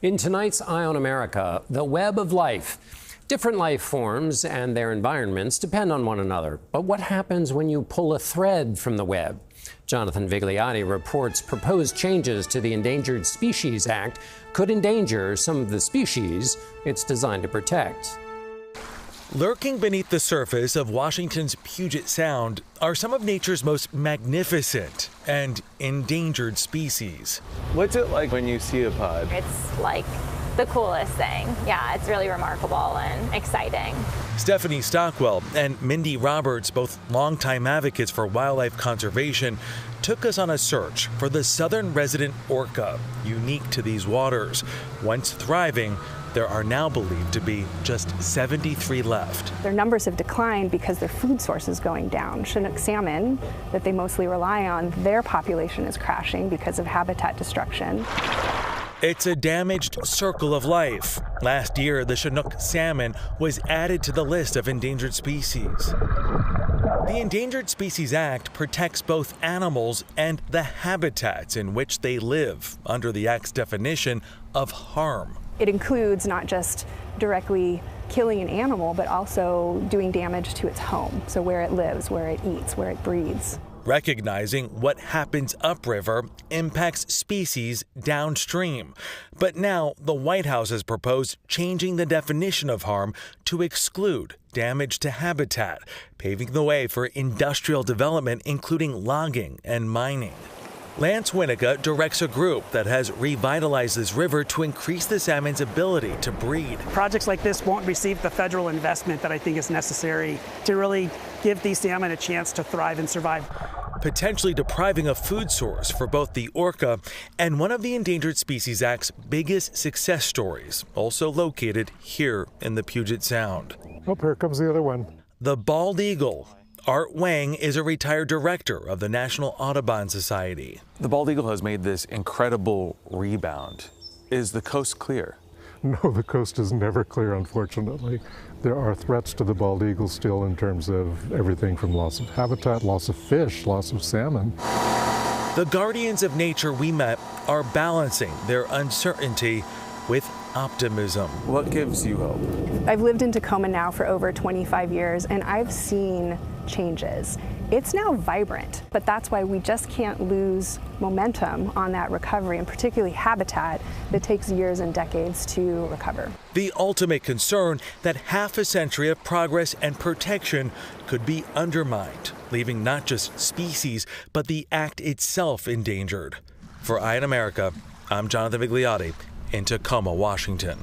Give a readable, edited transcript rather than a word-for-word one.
In tonight's Eye on America, the web of life. Different life forms and their environments depend on one another. But what happens when you pull a thread from the web? Jonathan Vigliotti reports proposed changes to the Endangered Species Act could endanger some of the species it's designed to protect. Lurking beneath the surface of Washington's Puget Sound are some of nature's most magnificent and endangered species. What's it like when you see a pod? It's like the coolest thing. Yeah, it's really remarkable and exciting. Stephanie Stockwell and Mindy Roberts, both longtime advocates for wildlife conservation, took us on a search for the southern resident orca, unique to these waters. Once thriving, there are now believed to be just 73 left. Their numbers have declined because their food source is going down. Chinook salmon, that they mostly rely on, their population is crashing because of habitat destruction. It's a damaged circle of life. Last year, the Chinook salmon was added to the list of endangered species. The Endangered Species Act protects both animals and the habitats in which they live under the Act's definition of harm. It includes not just directly killing an animal, but also doing damage to its home, so where it lives, where it eats, where it breeds. Recognizing what happens upriver impacts species downstream. But now the White House has proposed changing the definition of harm to exclude damage to habitat, paving the way for industrial development, including logging and mining. Lance Winnica directs a group that has revitalized this river to increase the salmon's ability to breed. Projects like this won't receive the federal investment that I think is necessary to really give these salmon a chance to thrive and survive. Potentially depriving a food source for both the orca and one of the Endangered Species Act's biggest success stories, also located here in the Puget Sound. Oh, here comes the other one. The bald eagle. Art Wang is a retired director of the National Audubon Society. The bald eagle has made this incredible rebound. Is the coast clear? No, the coast is never clear, unfortunately. There are threats to the bald eagle still in terms of everything from loss of habitat, loss of fish, loss of salmon. The guardians of nature we met are balancing their uncertainty with optimism. What gives you hope? I've lived in Tacoma now for over 25 years, and I've seen changes. It's now vibrant, but that's why we just can't lose momentum on that recovery, and particularly habitat that takes years and decades to recover. The ultimate concern that half a century of progress and protection could be undermined, leaving not just species, but the act itself endangered. For Eye on America, I'm Jonathan Vigliotti in Tacoma, Washington.